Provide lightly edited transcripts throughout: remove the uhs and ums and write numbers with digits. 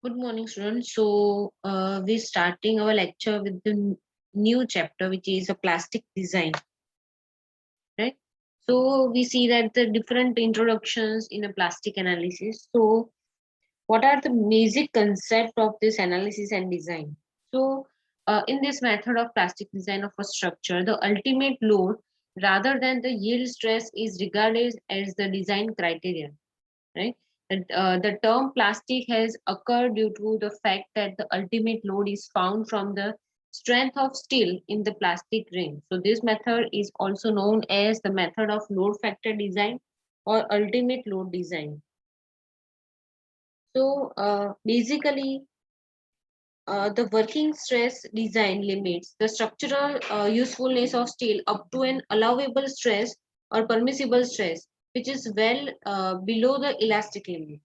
Good morning, students. We're starting our lecture with the new chapter, which is a plastic design, right? So, we see that the different introductions in a plastic analysis. So, what are the basic concept of this analysis and design? In this method of plastic design of a structure, the ultimate load rather than the yield stress is regarded as the design criterion, right? The term plastic has occurred due to the fact that the ultimate load is found from the strength of steel in the plastic ring. So this method is also known as the method of load factor design or ultimate load design. The working stress design limits the structural usefulness of steel up to an allowable stress or permissible stress, which is well below the elastic limit.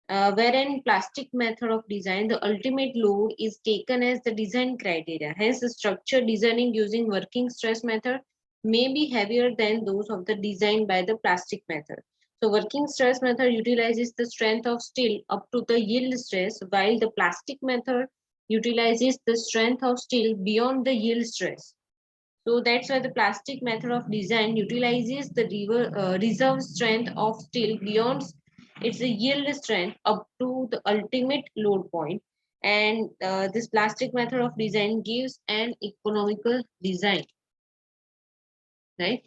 Wherein plastic method of design, the ultimate load is taken as the design criteria. Hence, the structure designing using working stress method may be heavier than those of the design by the plastic method. So, working stress method utilizes the strength of steel up to the yield stress, while the plastic method utilizes the strength of steel beyond the yield stress. So that's why the plastic method of design utilizes the reserve strength of steel beyond its yield strength up to the ultimate load point. And this plastic method of design gives an economical design, right?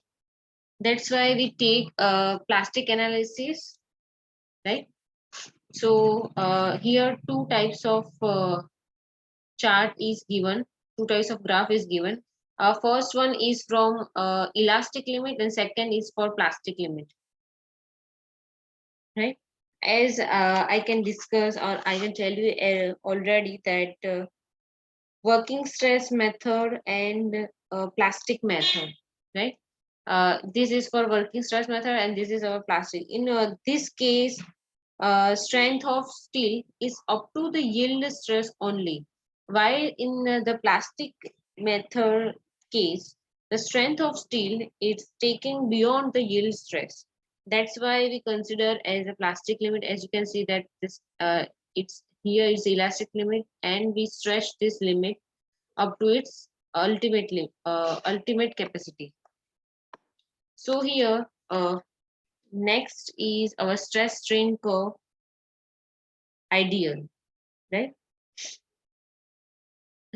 That's why we take plastic analysis, right? Here two types of chart is given, two types of graph is given. First one is from elastic limit and second is for plastic limit, right? As I can discuss or I can tell you already that working stress method and plastic method, right? This is for working stress method and this is our plastic. In this case, strength of steel is up to the yield stress only, while in the plastic method case, the strength of steel is taken beyond the yield stress. That's why we consider as a plastic limit. As you can see that this it's here is elastic limit and we stretch this limit up to its ultimate capacity. So here next is our stress strain curve ideal, right?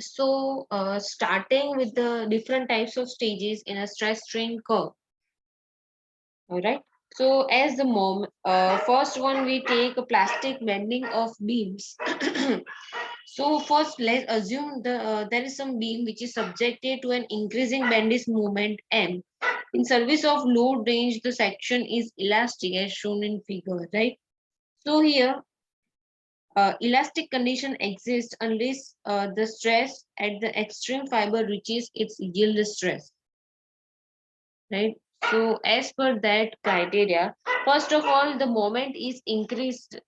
Starting with the different types of stages in a stress strain curve, all right? So, as the first one, we take a plastic bending of beams. So, first, let's assume there is some beam which is subjected to an increasing bending moment M. In service of load range, the section is elastic as shown in figure, right? So, here elastic condition exists unless the stress at the extreme fiber reaches its yield stress, right? So as per that criteria, first of all, the moment is increased,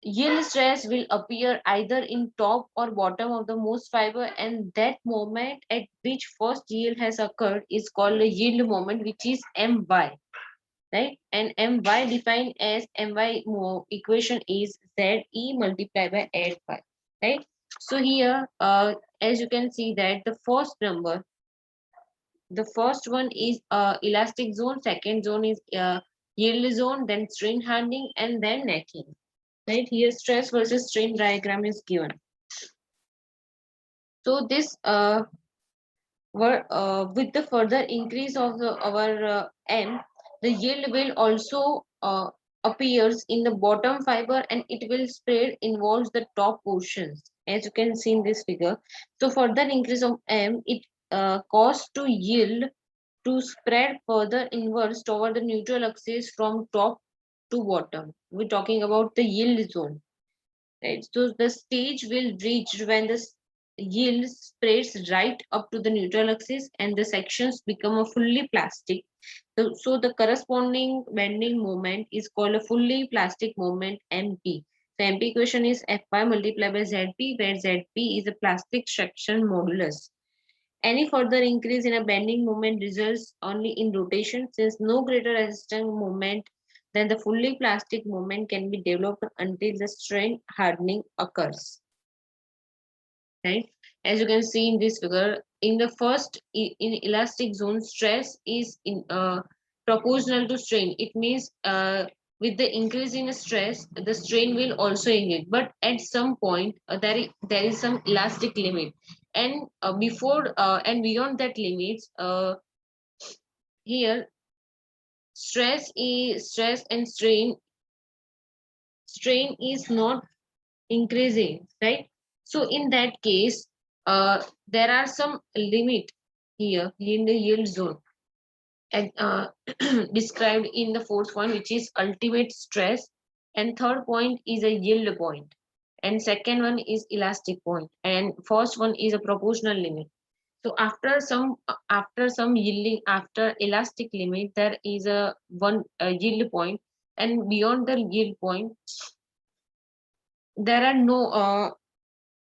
yield stress will appear either in top or bottom of the most fiber, and that moment at which first yield has occurred is called the yield moment, which is My, right? And My defined as equation is Ze multiplied by 8 pi, right? So here, as you can see that the first one is elastic zone, second zone is yield zone, then strain handling, and then necking, right? Here, stress versus strain diagram is given. So this with the further increase of our M, the yield will also appears in the bottom fiber and it will spread involves the top portions, as you can see in this figure. So further increase of M, it causes to yield to spread further inwards toward the neutral axis from top to bottom. We're talking about the yield zone, right? So the stage will reach when the yield spreads right up to the neutral axis and the sections become a fully plastic. So the corresponding bending moment is called a fully plastic moment MP. So MP equation is Fy multiplied by Zp, where Zp is a plastic section modulus. Any further increase in a bending moment results only in rotation since no greater resistance moment then the fully plastic moment can be developed until the strain hardening occurs. Right? As you can see in this figure, in the first, in elastic zone, stress is proportional to strain. It means with the increase in stress, the strain will also increase. But at some point, there is some elastic limit, and before and beyond that limits, here stress and strain is not increasing, right? So in that case, there are some limit here in the yield zone, and described in the fourth point, which is ultimate stress, and third point is a yield point, and second one is elastic point, and first one is a proportional limit. So after some yielding, after elastic limit, there is a yield point, and beyond the yield point, there are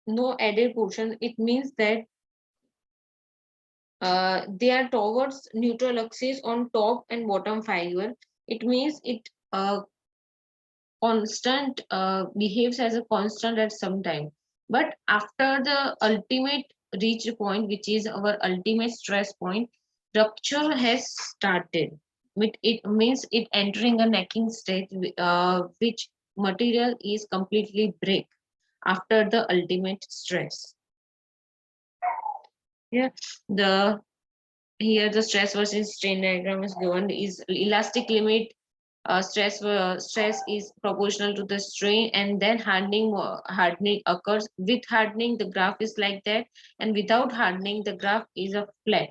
no added portion. It means that they are towards neutral axis on top and bottom fiber. It means it constant behaves as a constant at some time. But after the ultimate reach point, which is our ultimate stress point, rupture has started. It means it entering a necking state, which material is completely break after the ultimate stress. Yeah, the here the stress versus strain diagram is given. Is elastic limit, stress is proportional to the strain, and then hardening occurs. With hardening, the graph is like that, and without hardening, the graph is a flat.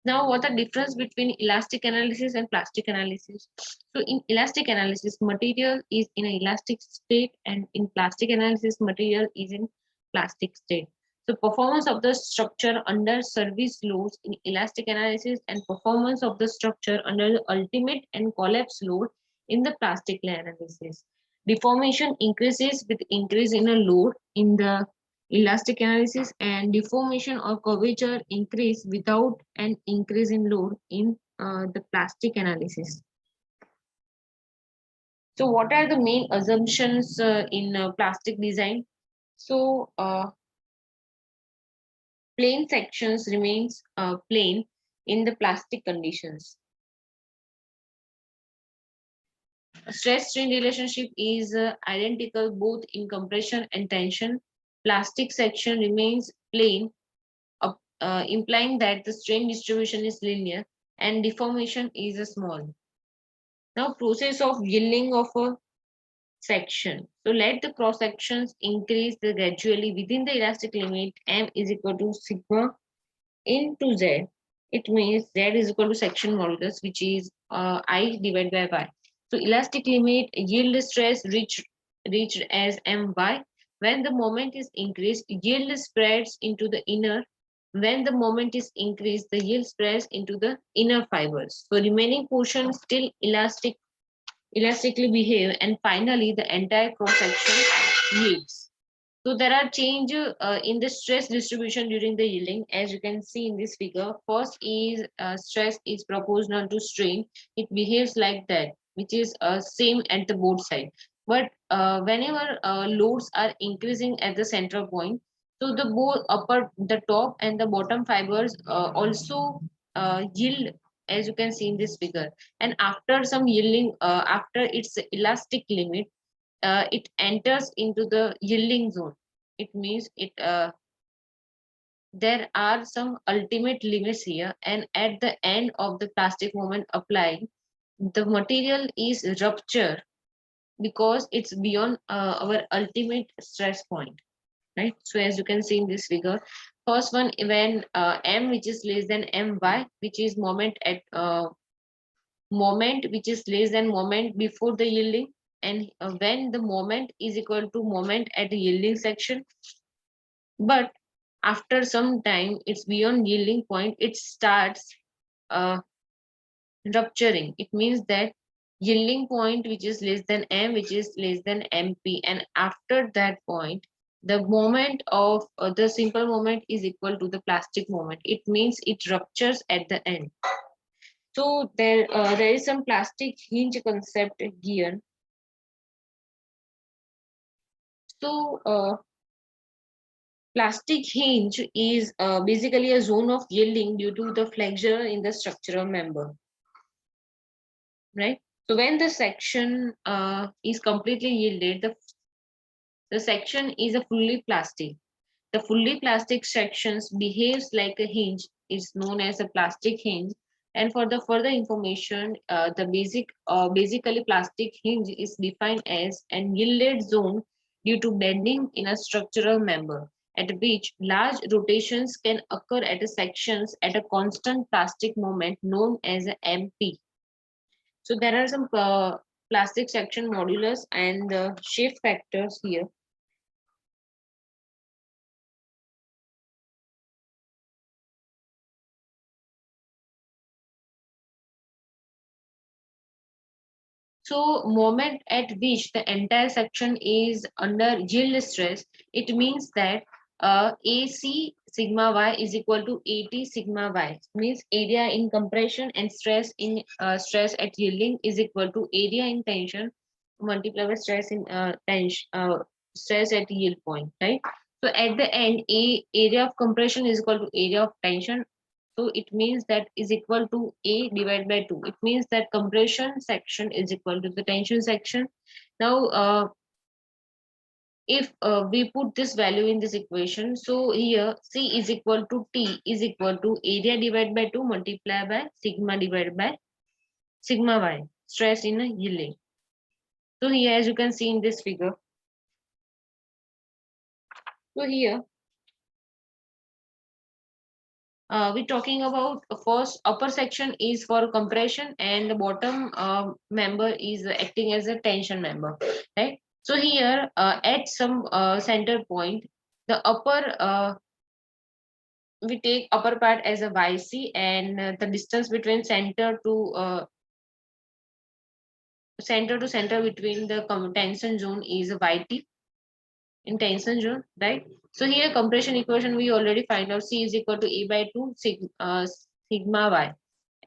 Now, what the difference between elastic analysis and plastic analysis? So in elastic analysis, material is in an elastic state, and in plastic analysis, material is in plastic state. So performance of the structure under service loads in elastic analysis, and performance of the structure under the ultimate and collapse load in the plastic analysis. Deformation increases with increase in a load in the elastic analysis, and deformation or curvature increase without an increase in load in the plastic analysis. So what are the main assumptions in plastic design? So plane sections remains plane in the plastic conditions. Stress strain relationship is identical both in compression and tension. Plastic section remains plane, implying that the strain distribution is linear and deformation is small. Now, process of yielding of a section. So let the cross sections increase gradually within the elastic limit. M is equal to sigma into Z. It means Z is equal to section modulus, which is I divided by Y. So elastic limit yield stress reached as My. When the moment is increased, yield spreads into the inner. When the moment is increased, the yield spreads into the inner fibers. So remaining portion still elastically behave, and finally the entire cross section yields. So there are changes in the stress distribution during the yielding, as you can see in this figure. First is stress is proportional to strain. It behaves like that, which is same at the both side. But whenever loads are increasing at the central point, so the both the top and the bottom fibers also yield, as you can see in this figure. And after some yielding, after its elastic limit, it enters into the yielding zone. It means there are some ultimate limits here, and at the end of the plastic moment applying, the material is rupture because it's beyond our ultimate stress point, right? So as you can see in this figure, first one, when M which is less than My, which is moment at moment which is less than moment before the yielding, and when the moment is equal to moment at the yielding section. But after some time, it's beyond yielding point, it starts uh, rupturing. It means that yielding point which is less than M, which is less than MP, and after that point, the moment of the simple moment is equal to the plastic moment. It means it ruptures at the end. So there is some plastic hinge concept here. So plastic hinge is basically a zone of yielding due to the flexure in the structural member, right? So when the section is completely yielded, the section is a fully plastic. The fully plastic sections behaves like a hinge, is known as a plastic hinge. And for the further information, basically plastic hinge is defined as an yielded zone due to bending in a structural member, at which large rotations can occur at a sections at a constant plastic moment known as a MP. So there are some plastic section modulus and the shape factors here. So moment at which the entire section is under yield stress, it means that AC sigma y is equal to AT sigma y. Means area in compression and stress at yielding is equal to area in tension multiplied by stress in tension stress at yield point, right? So at the end, area of compression is equal to area of tension. So it means that is equal to A divided by 2. It means that compression section is equal to the tension section. Now, if we put this value in this equation, so here C is equal to T is equal to area divided by 2 multiplied by sigma divided by sigma y, stress in a yielding. So here, as you can see in this figure, so here we're talking about first upper section is for compression and the bottom member is acting as a tension member, right? So here at some center point, the upper we take upper part as a YC, and the distance between center to center between the tension zone is a YT in tension zone, right? So here compression equation we already find out C is equal to A by 2 sigma y,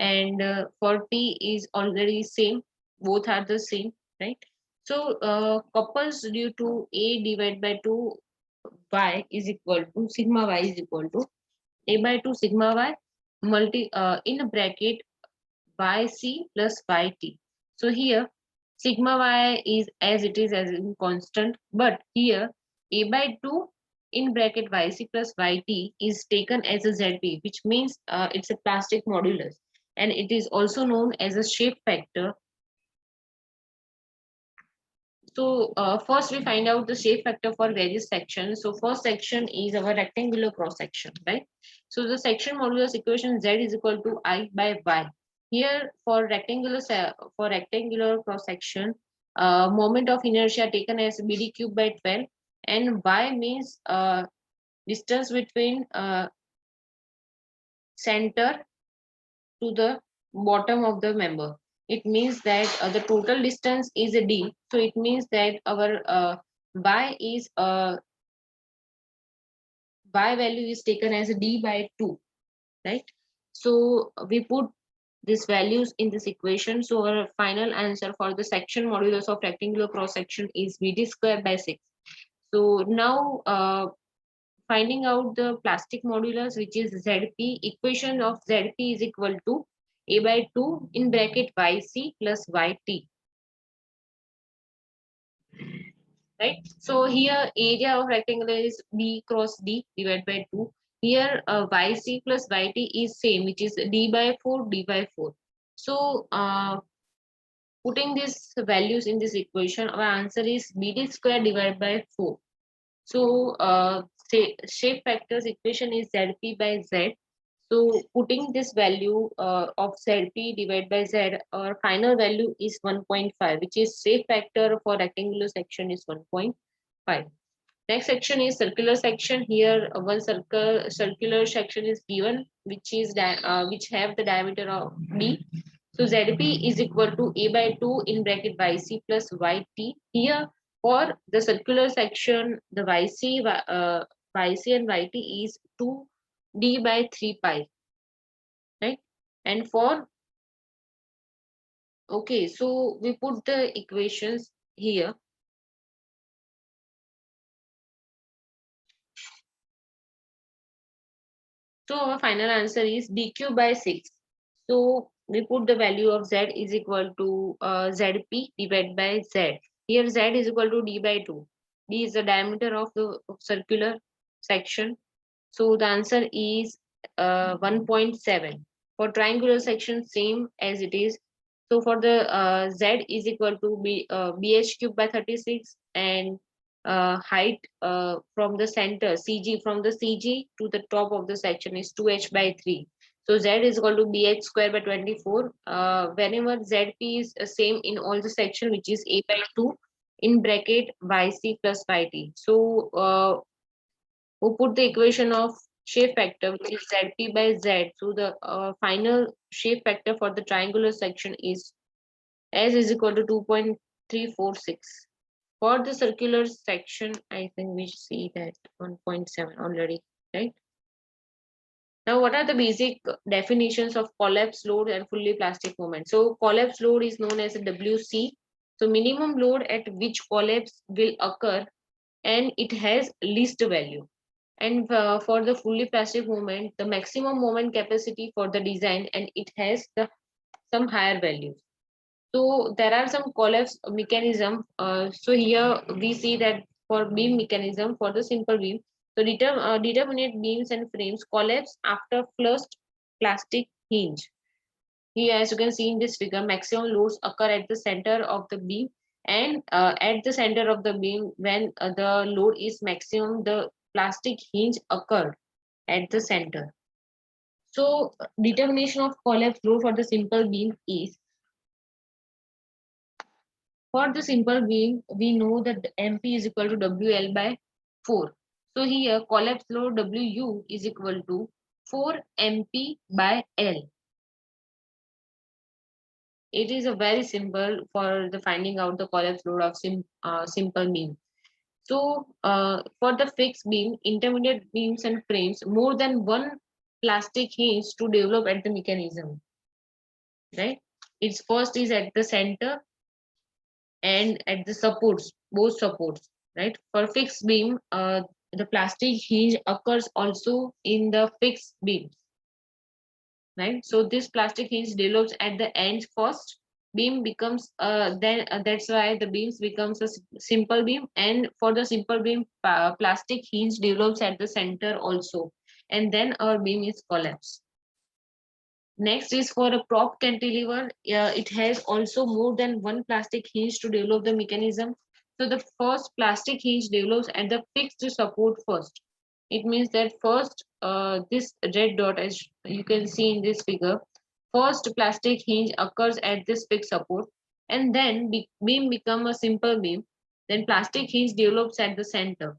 and for T is already same, both are the same, right? So couples due to A divided by 2 y is equal to sigma y is equal to A by 2 sigma y in a bracket yc plus yt. So here sigma y is as it is as in constant, but here A by 2 in bracket yc plus yt is taken as a zp, which means it's a plastic modulus, and it is also known as a shape factor. So first we find out the shape factor for various sections. So first section is our rectangular cross section, right? So the section modulus equation Z is equal to I by Y. Here for rectangular cross section, moment of inertia taken as BD cube by 12, and Y means distance between center to the bottom of the member. It means that the total distance is a d. So it means that our y value is taken as a d by 2, right? So we put these values in this equation. So our final answer for the section modulus of rectangular cross section is vd square by 6. So now finding out the plastic modulus, which is Zp, equation of Zp is equal to A by 2 in bracket Yc plus Yt, right? So here area of rectangle is B cross D divided by 2. Here Yc plus Yt is same, which is D by 4, D by 4. So putting these values in this equation, our answer is BD square divided by 4. So say shape factors equation is Zp by Z. So putting this value of Zp divided by Z, our final value is 1.5, which is shape factor for rectangular section is 1.5. Next section is circular section. Here one circular section is given, which have the diameter of d. So Zp is equal to A by 2 in bracket Yc plus Yt. Here for the circular section, the Yc and Yt is 2 d by 3 pi, right? And for Okay, so we put the equations here. So our final answer is dq by 6. So we put the value of z is equal to zp divided by z. Here z is equal to d by 2. D is the diameter of the circular section. So the answer is 1.7. For triangular section, same as it is. So for the z is equal to bh cube by 36, and height from the center CG, from the CG to the top of the section is 2h by 3. So z is equal to bh square by 24. Whenever zp is same in all the section, which is a by 2 in bracket yc plus yt. So who put the equation of shape factor, which is zp by z. So the final shape factor for the triangular section is s is equal to 2.346. For the circular section, I think we see that 1.7 already, right? Now, what are the basic definitions of collapse load and fully plastic moment? So collapse load is known as a WC. So minimum load at which collapse will occur, and it has least value. And for the fully plastic movement, the maximum moment capacity for the design, and it has some higher values. So there are some collapse mechanism. So here we see that for beam mechanism, for the simple beam, so determinate beams and frames collapse after flush plastic hinge. Here, as you can see in this figure, maximum loads occur at the center of the beam, and at the center of the beam, when the load is maximum, the plastic hinge occurred at the center. So determination of collapse load for the simple beam is, for the simple beam, we know that MP is equal to WL by 4. So here collapse load WU is equal to 4 MP by L. It is a very simple for the finding out the collapse load of simple beam. So for the fixed beam, intermediate beams and frames, more than one plastic hinge to develop at the mechanism, right? Its first is at the center and at the supports, both supports, right? For fixed beam, the plastic hinge occurs also in the fixed beams, right? So this plastic hinge develops at the ends first. Beam becomes then that's why the beams becomes a simple beam, and for the simple beam, plastic hinge develops at the center also, and then our beam is collapsed. Next is for a prop cantilever. It has also more than one plastic hinge to develop the mechanism. So the first plastic hinge develops at the fixed support first. It means that first, this red dot, as you can see in this figure, first plastic hinge occurs at this fixed support, and then beam become a simple beam. Then plastic hinge develops at the center,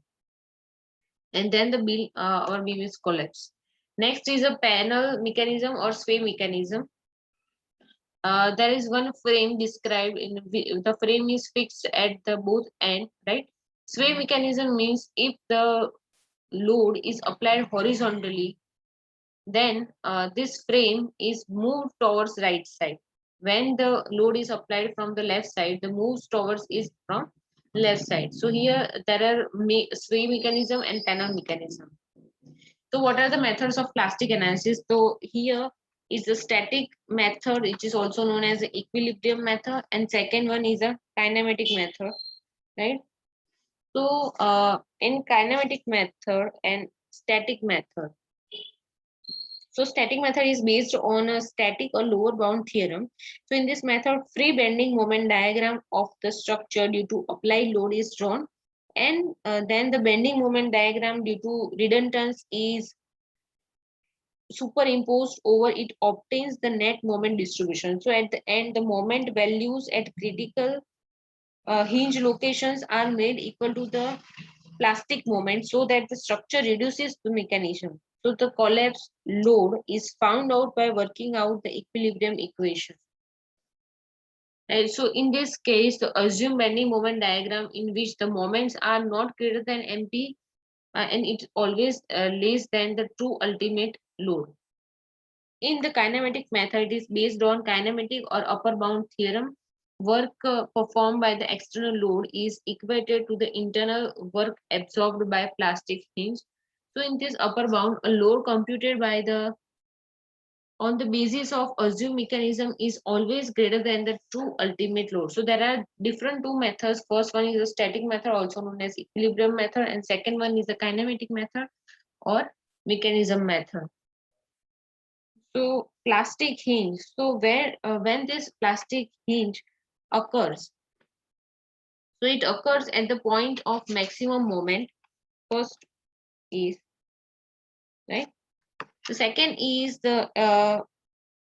and then the beam or beam is collapsed. Next is a panel mechanism or sway mechanism. There is one frame described in the frame is fixed at the both end, right? Sway mechanism means if the load is applied horizontally, then this frame is moved towards right side. When the load is applied from the left side, the moves towards is from left side. So here there are sway mechanism and panel mechanism. So what are the methods of plastic analysis? So here is the static method, which is also known as the equilibrium method, and second one is a kinematic method, right? So in kinematic method and static method. So static method is based on a static or lower bound theorem. So in this method, free bending moment diagram of the structure due to applied load is drawn, and then the bending moment diagram due to redundance is superimposed over it, obtains the net moment distribution. So at the end, the moment values at critical hinge locations are made equal to the plastic moment, so that the structure reduces the mechanism. So the collapse load is found out by working out the equilibrium equation. And so in this case, the assume bending moment diagram in which the moments are not greater than MP, and it always less than the true ultimate load. In the kinematic method, it is based on kinematic or upper bound theorem. Work performed by the external load is equated to the internal work absorbed by plastic hinge. So in this upper bound, a load computed by the on the basis of assumed mechanism is always greater than the true ultimate load. So there are different two methods. First one is the static method, also known as equilibrium method, and second one is the kinematic method or mechanism method. So plastic hinge. So where when this plastic hinge occurs, so it occurs at the point of maximum moment. First is right. The second is the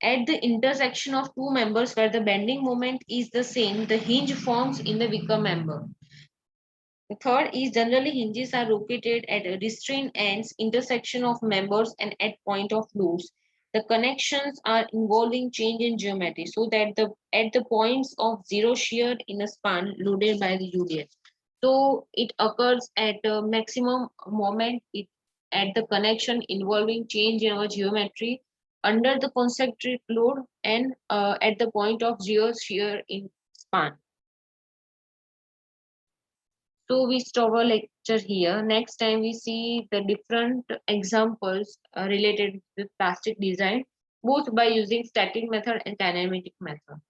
at the intersection of two members where the bending moment is the same, the hinge forms in the weaker member. The third is generally hinges are located at a restrained ends, intersection of members and at point of loads. The connections are involving change in geometry so that the at the points of zero shear in a span loaded by the UDS. So it occurs at a maximum moment it, at the connection involving change in our geometry under the concentric load and at the point of zero shear in span. So we stop our lecture here. Next time we see the different examples related with plastic design, both by using static method and kinematic method.